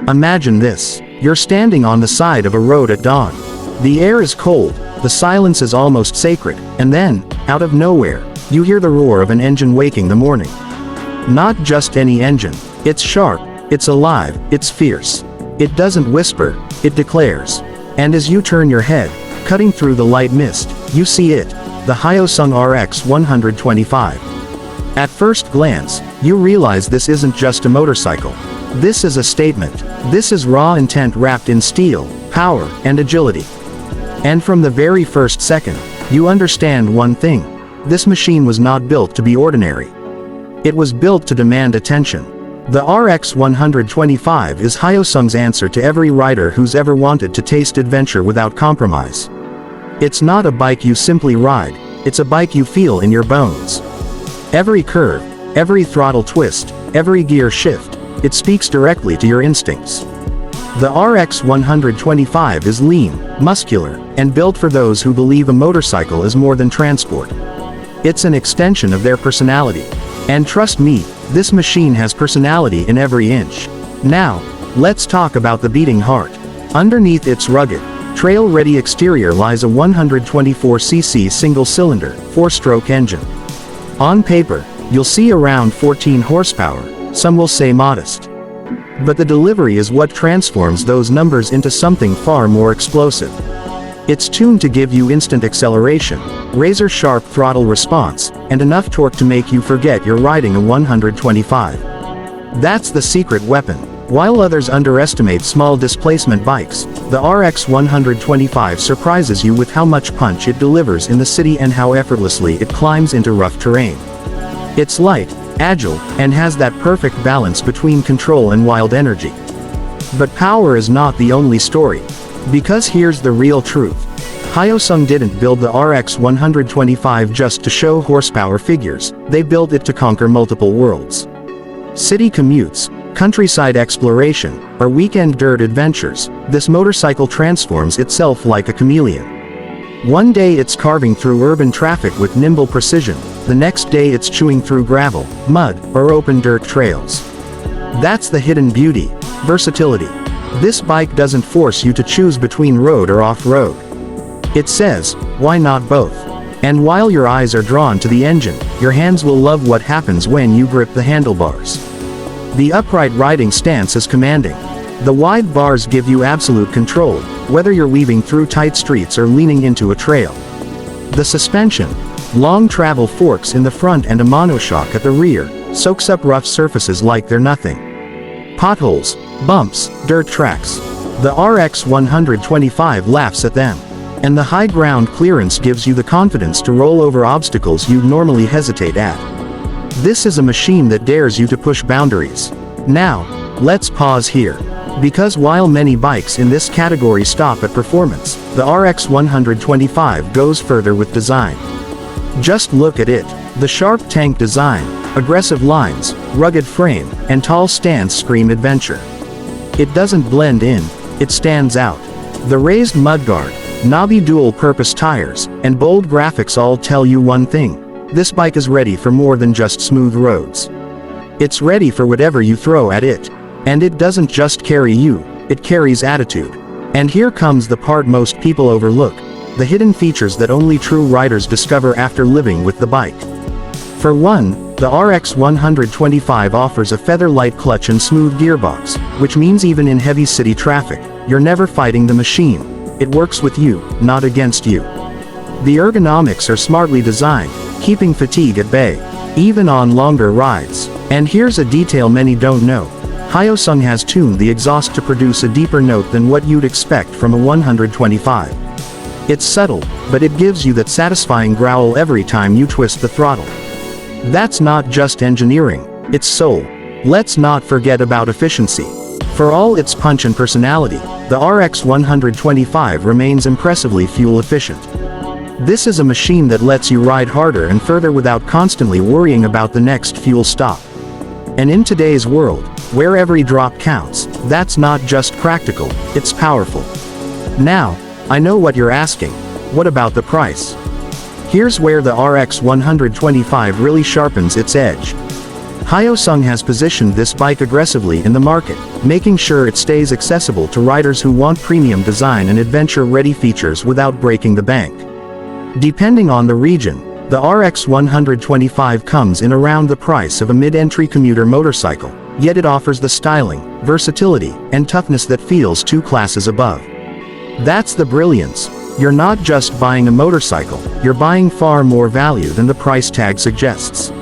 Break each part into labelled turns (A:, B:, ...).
A: Imagine this. You're standing on the side of a road at dawn. The air is cold, the silence is almost sacred, and then, out of nowhere, you hear the roar of an engine waking the morning. Not just any engine. It's sharp, it's alive, it's fierce. It doesn't whisper, it declares. And as you turn your head, cutting through the light mist, you see it, the Hyosung RX125. At first glance, you realize this isn't just a motorcycle. This is a statement. This is raw intent wrapped in steel, power, and agility. And from the very first second, you understand one thing. This machine was not built to be ordinary. It was built to demand attention. The RX125 is Hyosung's answer to every rider who's ever wanted to taste adventure without compromise. It's not a bike you simply ride, it's a bike you feel in your bones. Every curve, every throttle twist, every gear shift, it speaks directly to your instincts. The RX125 is lean, muscular, and built for those who believe a motorcycle is more than transport. It's an extension of their personality. And trust me, this machine has personality in every inch. Now, let's talk about the beating heart. Underneath its rugged, trail-ready exterior lies a 124cc single-cylinder, 4-stroke engine. On paper, you'll see around 14 horsepower, some will say modest. But the delivery is what transforms those numbers into something far more explosive. It's tuned to give you instant acceleration, razor-sharp throttle response, and enough torque to make you forget you're riding a 125. That's the secret weapon. While others underestimate small displacement bikes, the RX125 surprises you with how much punch it delivers in the city and how effortlessly it climbs into rough terrain. It's light, agile, and has that perfect balance between control and wild energy. But power is not the only story. Because here's the real truth. Hyosung didn't build the RX125 just to show horsepower figures, they built it to conquer multiple worlds. City commutes, countryside exploration, or weekend dirt adventures, this motorcycle transforms itself like a chameleon. One day it's carving through urban traffic with nimble precision, the next day it's chewing through gravel, mud, or open dirt trails. That's the hidden beauty, versatility. This bike doesn't force you to choose between road or off-road. It says, why not both? And while your eyes are drawn to the engine, your hands will love what happens when you grip the handlebars. The upright riding stance is commanding. The wide bars give you absolute control, whether you're weaving through tight streets or leaning into a trail. The suspension, long travel forks in the front and a monoshock at the rear, soaks up rough surfaces like they're nothing. Potholes, bumps, dirt tracks. The RX125 laughs at them. And the high ground clearance gives you the confidence to roll over obstacles you'd normally hesitate at. This is a machine that dares you to push boundaries. Now, let's pause here. Because while many bikes in this category stop at performance, the RX125 goes further with design. Just look at it. The sharp tank design, aggressive lines, rugged frame, and tall stance scream adventure. It doesn't blend in, it stands out. The raised mudguard, knobby dual-purpose tires, and bold graphics all tell you one thing. This bike is ready for more than just smooth roads. It's ready for whatever you throw at it. And it doesn't just carry you, it carries attitude. And here comes the part most people overlook, the hidden features that only true riders discover after living with the bike. For one, the RX125 offers a feather-light clutch and smooth gearbox, which means even in heavy city traffic, you're never fighting the machine. It works with you, not against you. The ergonomics are smartly designed, keeping fatigue at bay, even on longer rides. And here's a detail many don't know. Hyosung has tuned the exhaust to produce a deeper note than what you'd expect from a 125. It's subtle, but it gives you that satisfying growl every time you twist the throttle. That's not just engineering, it's soul. Let's not forget about efficiency. For all its punch and personality, the RX125 remains impressively fuel efficient. This is a machine that lets you ride harder and further without constantly worrying about the next fuel stop. And in today's world, where every drop counts, that's not just practical, it's powerful. Now, I know what you're asking. What about the price? Here's where the RX125 really sharpens its edge. Hyosung has positioned this bike aggressively in the market, making sure it stays accessible to riders who want premium design and adventure-ready features without breaking the bank. Depending on the region, the RX125 comes in around the price of a mid-entry commuter motorcycle, yet it offers the styling, versatility, and toughness that feels two classes above. That's the brilliance. You're not just buying a motorcycle, you're buying far more value than the price tag suggests.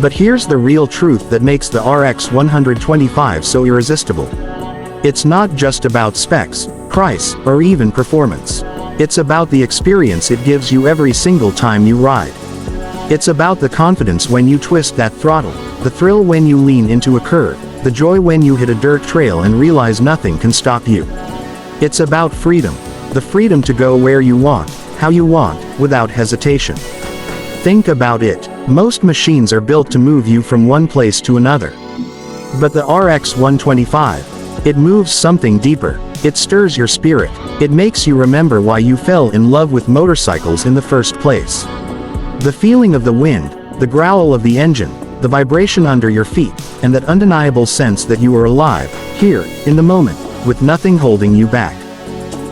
A: But here's the real truth that makes the RX125 so irresistible. It's not just about specs, price, or even performance. It's about the experience it gives you every single time you ride. It's about the confidence when you twist that throttle, the thrill when you lean into a curve, the joy when you hit a dirt trail and realize nothing can stop you. It's about freedom. The freedom to go where you want, how you want, without hesitation. Think about it. Most machines are built to move you from one place to another. But the RX125, it moves something deeper. It stirs your spirit. It makes you remember why you fell in love with motorcycles in the first place. The feeling of the wind, the growl of the engine, the vibration under your feet, and that undeniable sense that you are alive, here, in the moment, with nothing holding you back.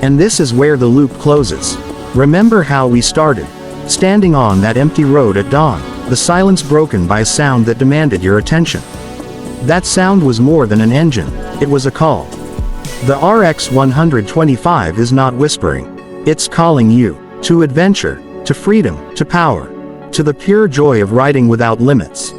A: And this is where the loop closes. Remember how we started? Standing on that empty road at dawn, the silence broken by a sound that demanded your attention. That sound was more than an engine, it was a call. The RX125 is not whispering. It's calling you to adventure, to freedom, to power, to the pure joy of riding without limits.